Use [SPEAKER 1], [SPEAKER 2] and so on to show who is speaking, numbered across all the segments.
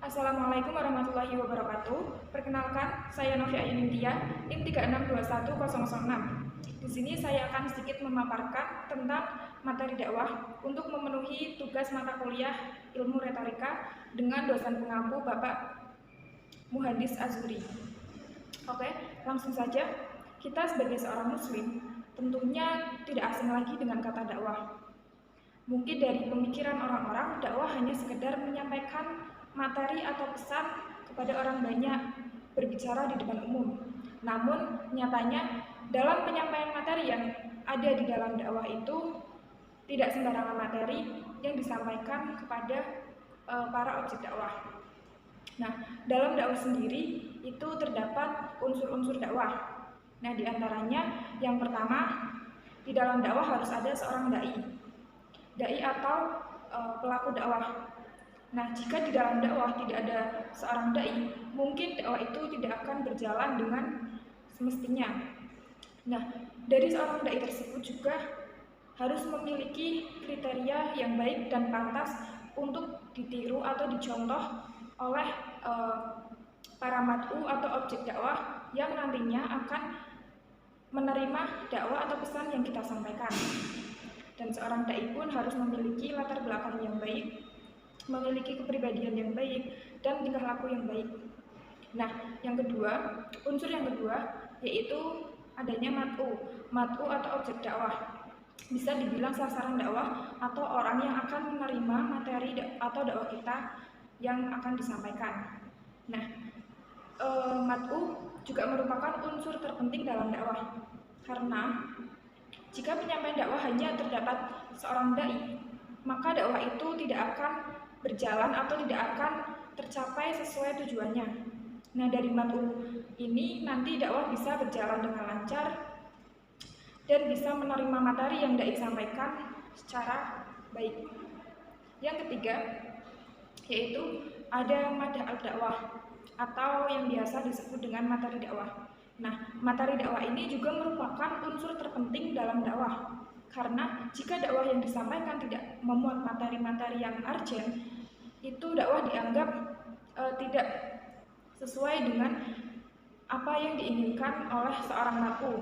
[SPEAKER 1] Assalamualaikum warahmatullahi wabarakatuh. Perkenalkan, saya Novia Yunintia, NIM 36211006. Di sini saya akan sedikit memaparkan tentang materi dakwah untuk memenuhi tugas mata kuliah Ilmu Retorika dengan dosen pengampu Bapak Muhandis Azuri. Oke, langsung saja. Kita sebagai seorang muslim tentunya tidak asing lagi dengan kata dakwah. Mungkin dari pemikiran orang-orang, dakwah hanya sekedar menyampaikan materi atau pesan kepada orang banyak, berbicara di depan umum. Namun, nyatanya dalam penyampaian materi yang ada di dalam dakwah itu tidak sembarangan materi yang disampaikan kepada para objek dakwah. Nah, dalam dakwah sendiri itu terdapat unsur-unsur dakwah. Nah, diantaranya yang pertama, di dalam dakwah harus ada seorang dai atau pelaku dakwah. Nah, jika di dalam dakwah tidak ada seorang dai, mungkin dakwah itu tidak akan berjalan dengan semestinya. Nah, dari seorang dai tersebut juga harus memiliki kriteria yang baik dan pantas untuk ditiru atau dicontoh oleh para mad'u atau objek dakwah yang nantinya akan menerima dakwah atau pesan yang kita sampaikan. Dan seorang dai pun harus memiliki latar belakang yang baik, memiliki kepribadian yang baik, dan tingkah laku yang baik. Nah, unsur yang kedua yaitu adanya mat'u atau objek dakwah. Bisa dibilang sasaran dakwah atau orang yang akan menerima materi atau dakwah kita yang akan disampaikan. Nah, mat'u juga merupakan unsur terpenting dalam dakwah, karena jika penyampaian dakwah hanya terdapat seorang dai, maka dakwah itu tidak akan berjalan atau tidak akan tercapai sesuai tujuannya. Nah, dari mat'u ini nanti dakwah bisa berjalan dengan lancar dan bisa menerima materi yang dai sampaikan secara baik. Yang ketiga yaitu ada madah al-dakwah atau yang biasa disebut dengan materi dakwah. Nah, materi dakwah ini juga merupakan unsur terpenting dalam dakwah, karena jika dakwah yang disampaikan tidak memuat materi-materi yang urgent, itu dakwah dianggap tidak sesuai dengan apa yang diinginkan oleh seorang mad'u.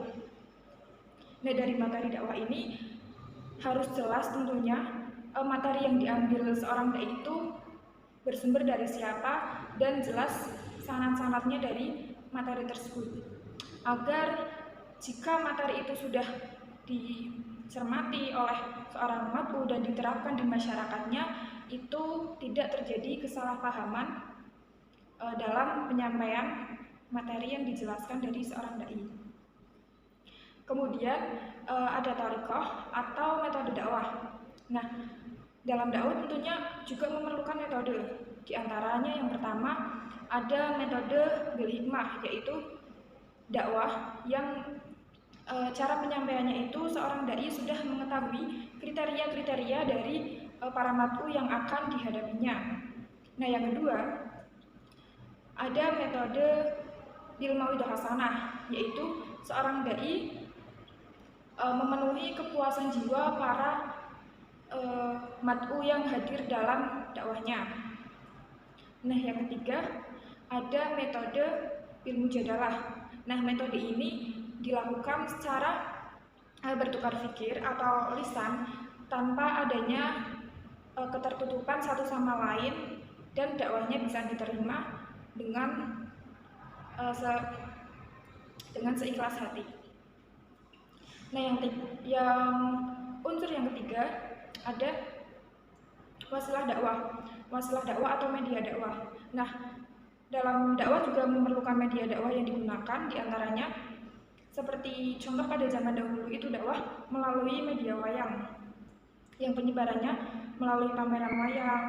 [SPEAKER 1] Nah, dari materi dakwah ini harus jelas tentunya materi yang diambil seorang dai itu bersumber dari siapa dan jelas sanad-sanadnya dari materi tersebut, agar jika materi itu sudah dicermati oleh seorang mad'u dan diterapkan di masyarakatnya, itu tidak terjadi kesalahpahaman dalam penyampaian materi yang dijelaskan dari seorang dai. Kemudian ada thariqah atau metode dakwah. Nah, dalam dakwah tentunya juga memerlukan metode. Di antaranya yang pertama ada metode bil hikmah, yaitu dakwah yang cara penyampaiannya itu seorang dai sudah mengetahui kriteria-kriteria dari para mad'u yang akan dihadapinya. Nah, yang kedua ada metode bil mau'idah hasanah, yaitu seorang dai memenuhi kepuasan jiwa para mad'u yang hadir dalam dakwahnya. Nah, yang ketiga ada metode bil mujadalah. Nah, metode ini dilakukan secara bertukar fikir atau lisan tanpa adanya ketertutupan satu sama lain, dan dakwahnya bisa diterima dengan seikhlas hati. Nah, yang unsur yang ketiga ada wasilah dakwah atau media dakwah. Nah, dalam dakwah juga memerlukan media dakwah yang digunakan, diantaranya seperti contoh pada zaman dahulu itu dakwah melalui media wayang, yang penyebarannya melalui pameran wayang,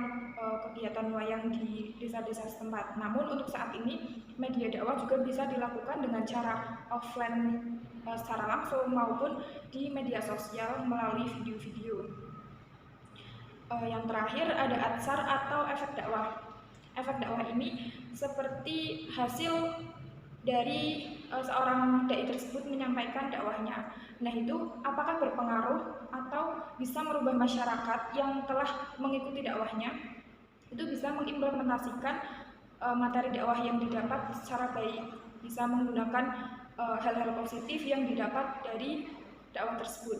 [SPEAKER 1] kegiatan wayang di desa-desa setempat. Namun untuk saat ini media dakwah juga bisa dilakukan dengan cara offline secara langsung maupun di media sosial melalui video-video. Yang terakhir ada atsar atau efek dakwah. Efek dakwah ini seperti hasil dari seorang dai tersebut menyampaikan dakwahnya. Nah, itu apakah berpengaruh atau bisa merubah masyarakat yang telah mengikuti dakwahnya? Itu bisa mengimplementasikan materi dakwah yang didapat secara baik, bisa menggunakan hal-hal positif yang didapat dari dakwah tersebut.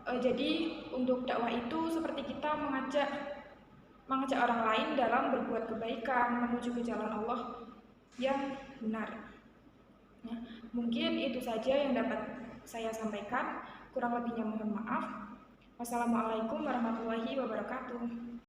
[SPEAKER 1] Jadi untuk dakwah itu seperti kita mengajak orang lain dalam berbuat kebaikan menuju ke jalan Allah yang benar. Nah, mungkin itu saja yang dapat saya sampaikan. Kurang lebihnya mohon maaf. Wassalamualaikum warahmatullahi wabarakatuh.